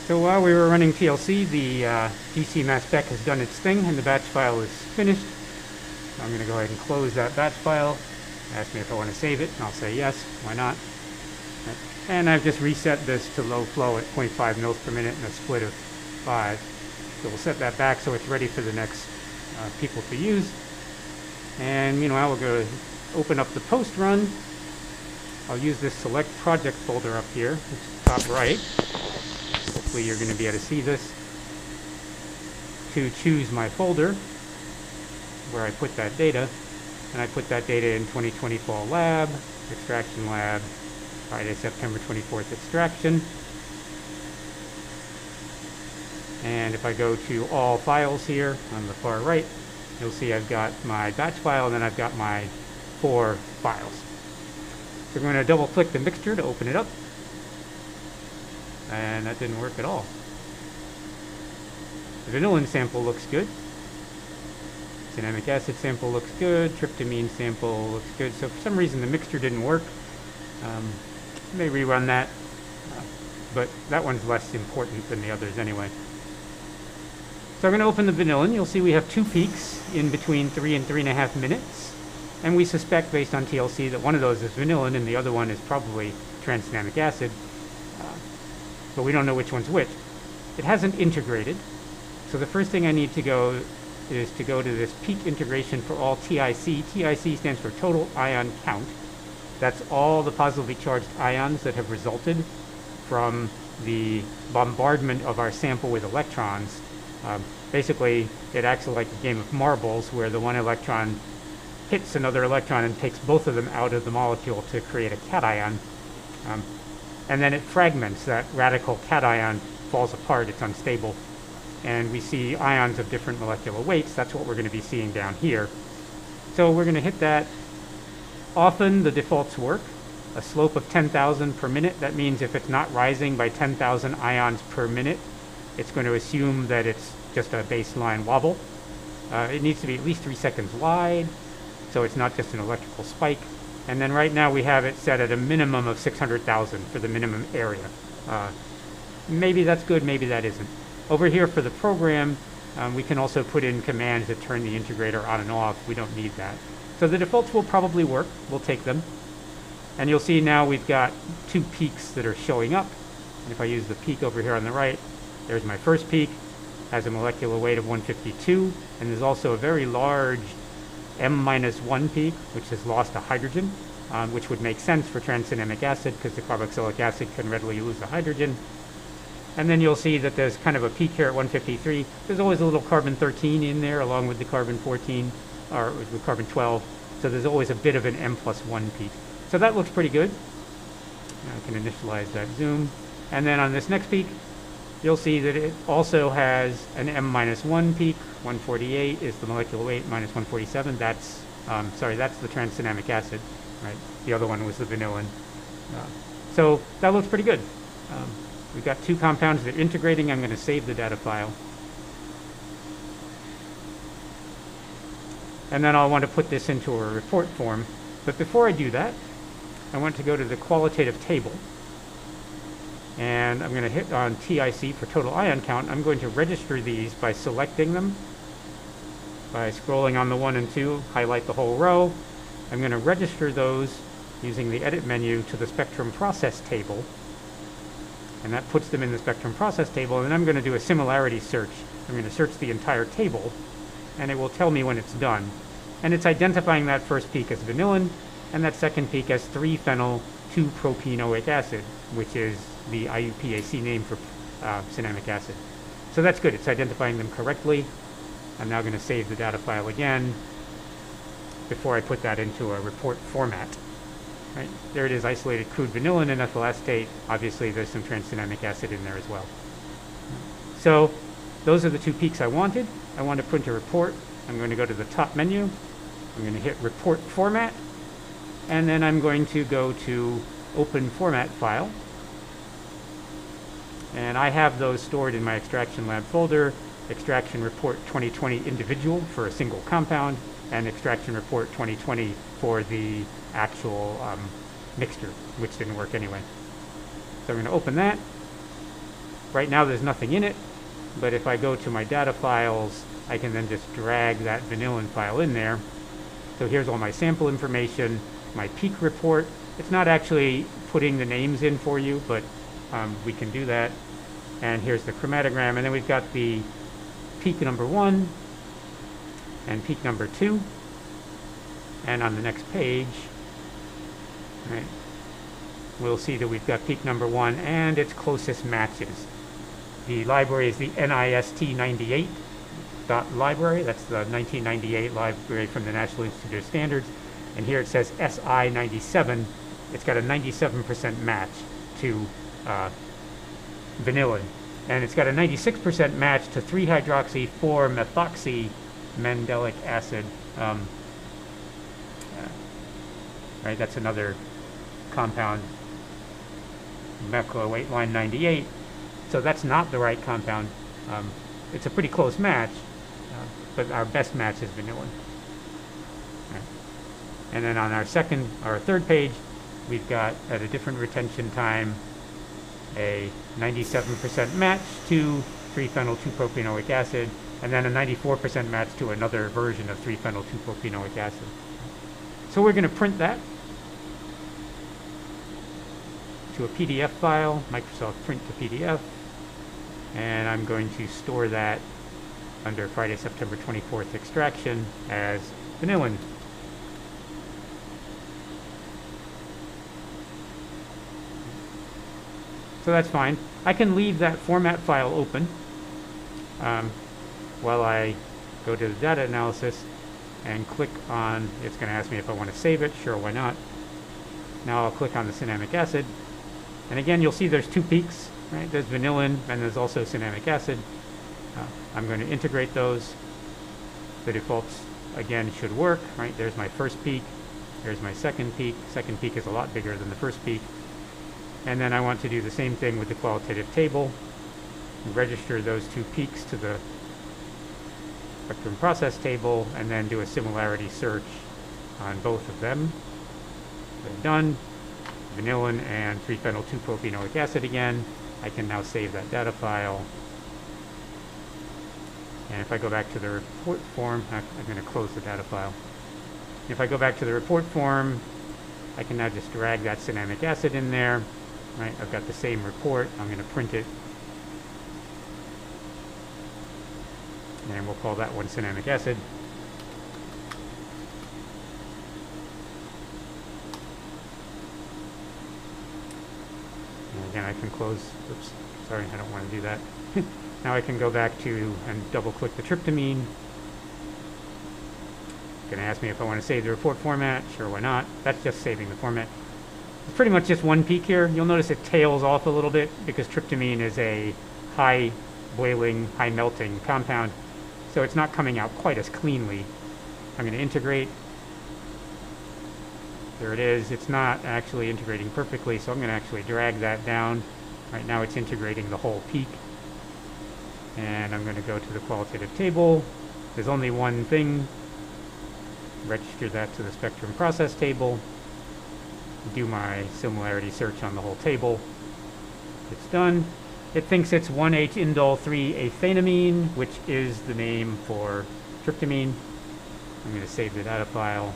So while we were running TLC, the GCMS spec has done its thing and the batch file is finished. So I'm going to go ahead and close that batch file. Ask me if I want to save it, and I'll say yes. Why not? And I've just reset this to low flow at 0.5 mils per minute and a split of 5. So we'll set that back so it's ready for the next people to use. And meanwhile, we'll go open up the post run. I'll use this select project folder up here, which is top right. Hopefully you're going to be able to see this. To choose my folder where I put that data. And I put that data in 2020 Fall Lab, Extraction Lab, Friday, September 24th extraction. And if I go to all files here on the far right, you'll see I've got my batch file and then I've got my 4 files. So we're going to double click the mixture to open it up. And that didn't work at all. The vanillin sample looks good. Cinnamic acid sample looks good. Tryptamine sample looks good. So for some reason the mixture didn't work. May rerun that, but that one's less important than the others anyway. So I'm going to open the vanillin. You'll see we have 2 peaks in between 3 and 3.5 minutes. And we suspect, based on TLC, that one of those is vanillin and the other one is probably transenamic acid. But we don't know which one's which. It hasn't integrated. So the first thing I need to go is to go to this peak integration for all TIC. TIC stands for total ion count. That's all the positively charged ions that have resulted from the bombardment of our sample with electrons. Basically, it acts like a game of marbles where the one electron hits another electron and takes both of them out of the molecule to create a cation. And then it fragments. That radical cation falls apart. It's unstable. And we see ions of different molecular weights. That's what we're going to be seeing down here. So we're going to hit that. Often the defaults work. A slope of 10,000 per minute. That means if it's not rising by 10,000 ions per minute, it's going to assume that it's just a baseline wobble. It needs to be at least 3 seconds wide, so it's not just an electrical spike. And then right now we have it set at a minimum of 600,000 for the minimum area. Maybe that's good, maybe that isn't. Over here for the program, we can also put in commands that turn the integrator on and off. We don't need that. So the defaults will probably work. We'll take them. And you'll see now we've got 2 peaks that are showing up. And if I use the peak over here on the right, there's my first peak. Has a molecular weight of 152. And there's also a very large M-1 peak, which has lost a hydrogen, which would make sense for transenamic acid because the carboxylic acid can readily lose a hydrogen. And then you'll see that there's kind of a peak here at 153. There's always a little carbon-13 in there along with the carbon-14, or with carbon-12. So there's always a bit of an M+1 peak. So that looks pretty good. Now I can initialize that zoom. And then on this next peak, you'll see that it also has an M-1 peak. 148 is the molecular weight, minus 147. That's, that's the transenamic acid, right? The other one was the vanillin. So that looks pretty good. We've got 2 compounds that are integrating. I'm going to save the data file. And then I'll want to put this into a report form. But before I do that, I want to go to the qualitative table. And I'm going to hit on TIC for total ion count. I'm going to register these by selecting them. By scrolling on the 1 and 2, highlight the whole row. I'm going to register those using the edit menu to the spectrum process table. And that puts them in the spectrum process table. And then I'm going to do a similarity search. I'm going to search the entire table, and it will tell me when it's done. And it's identifying that first peak as vanillin, and that second peak as 3-phenyl-2-propenoic acid, which is the IUPAC name for cinnamic acid. So that's good. It's identifying them correctly. I'm now going to save the data file again before I put that into a report format. Right. There it is, isolated crude vanillin and ethyl acetate. Obviously, there's some transenamic acid in there as well. So those are the 2 peaks I wanted. I want to print a report. I'm going to go to the top menu. I'm going to hit report format. And then I'm going to go to open format file. And I have those stored in my extraction lab folder. Extraction report 2020 individual for a single compound, and extraction report 2020 for the actual mixture, which didn't work anyway. So I'm going to open that. Right now there's nothing in it, but if I go to my data files, I can then just drag that vanillin file in there. So here's all my sample information, my peak report. It's not actually putting the names in for you, but we can do that. And here's the chromatogram, and then we've got the peak number 1 and peak number 2. And on the next page, right, we'll see that we've got peak number 1 and its closest matches. The library is the NIST98 library. That's the 1998 library from the National Institute of Standards. And here it says SI97. It's got a 97% match to vanillin. And it's got a 96% match to 3-hydroxy-4-methoxy mandelic acid. Right, that's another compound, molecular weight line 98. So that's not the right compound. It's a pretty close match, but our best match is vanillin. Right. And then on our third page, we've got, at a different retention time, a 97% match to 3-phenyl-2-propanoic acid, and then a 94% match to another version of 3-phenyl-2-propanoic acid. So we're going to print that to a PDF file, Microsoft Print to PDF, and I'm going to store that under Friday, September 24th extraction as vanillin. So that's fine. I can leave that format file open while I go to the data analysis and click on, it's going to ask me if I want to save it. Sure, why not? Now I'll click on the cinnamic acid. And again, you'll see there's 2 peaks, right? There's vanillin and there's also cinnamic acid. I'm going to integrate those. The defaults, again, should work, right? There's my first peak. There's my second peak. Second peak is a lot bigger than the first peak. And then I want to do the same thing with the qualitative table. Register those 2 peaks to the spectrum process table, and then do a similarity search on both of them. They're done. Vanillin and 3-phenyl-2-propanoic acid again. I can now save that data file. And if I go back to the report form, I'm going to close the data file. If I go back to the report form, I can now just drag that cinnamic acid in there. Right, I've got the same report. I'm going to print it. And we'll call that one cinnamic acid. And again, I can close. Oops, sorry, I don't want to do that. Now I can go back to and double-click the tryptamine. It's going to ask me if I want to save the report format. Sure, why not? That's just saving the format. It's pretty much just one peak here. You'll notice it tails off a little bit because tryptamine is a high boiling, high melting compound. So it's not coming out quite as cleanly. I'm going to integrate. There it is. It's not actually integrating perfectly, so I'm going to actually drag that down. Right now it's integrating the whole peak. And I'm going to go to the qualitative table. There's only one thing. Register that to the spectrum process table. Do my similarity search on the whole table. It's done. It thinks it's 1H-indole-3-aphenamine, which is the name for tryptamine. I'm going to save the data file.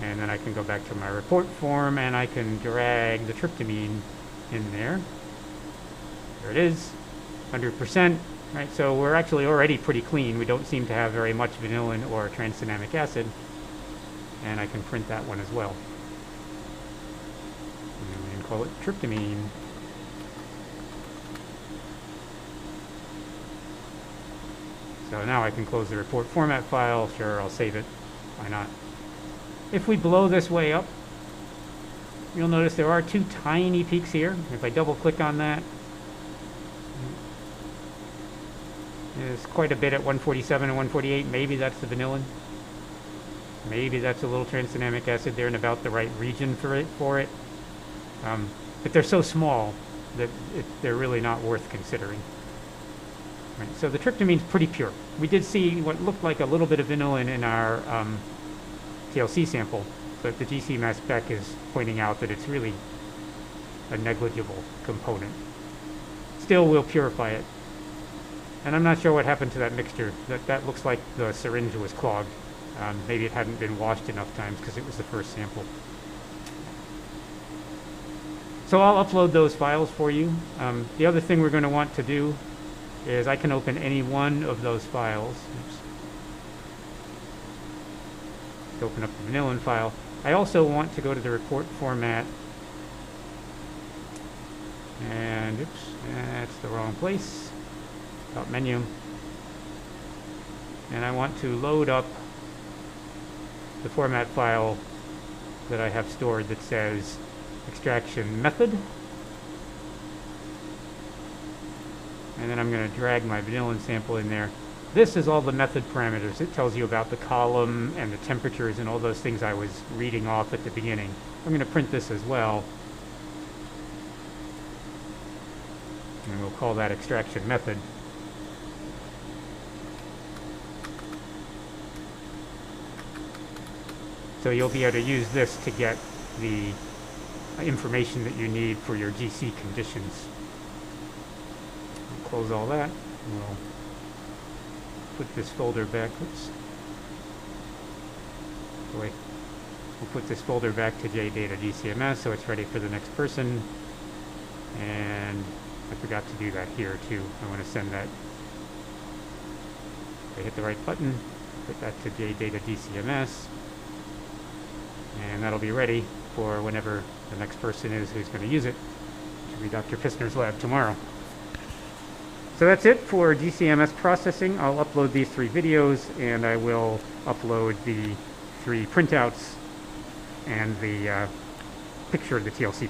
And then I can go back to my report form and I can drag the tryptamine in there. There it is, 100%. Right, so we're actually already pretty clean. We don't seem to have very much vanillin or tranexamic acid. And I can print that one as well. And call it tryptamine. So now I can close the report format file. Sure, I'll save it. Why not? If we blow this way up, you'll notice there are 2 tiny peaks here. If I double click on that, there's quite a bit at 147 and 148. Maybe that's the vanillin. Maybe that's a little tranexamic acid. They're in about the right region for it. But they're so small that they're really not worth considering. Right, so the tryptamine's pretty pure. We did see what looked like a little bit of vanillin in our TLC sample, but the GCMS spec is pointing out that it's really a negligible component. still will purify it. And I'm not sure what happened to that mixture. That looks like the syringe was clogged. Maybe it hadn't been washed enough times because it was the first sample. So I'll upload those files for you. The other thing we're going to want to do is I can open any one of those files. Oops. Open up the vanillin file. I also want to go to the report format. And oops, that's the wrong place. Top menu. And I want to load up the format file that I have stored that says extraction method. And then I'm going to drag my vanillin sample in there. This is all the method parameters. It tells you about the column and the temperatures and all those things I was reading off at the beginning. I'm going to print this as well. And we'll call that extraction method. So you'll be able to use this to get the information that you need for your GC conditions. I'll close all that. We'll put this folder back. Oops. Boy. We'll put this folder back to JData GCMS so it's ready for the next person. And I forgot to do that here too. I want to send that. I hit the right button, put that to JData GCMS, and that'll be ready for whenever the next person is who's going to use it. It should be Dr. Pissner's lab tomorrow. So that's it for GCMS processing. I'll upload these 3 videos, and I will upload the 3 printouts and the picture of the TLC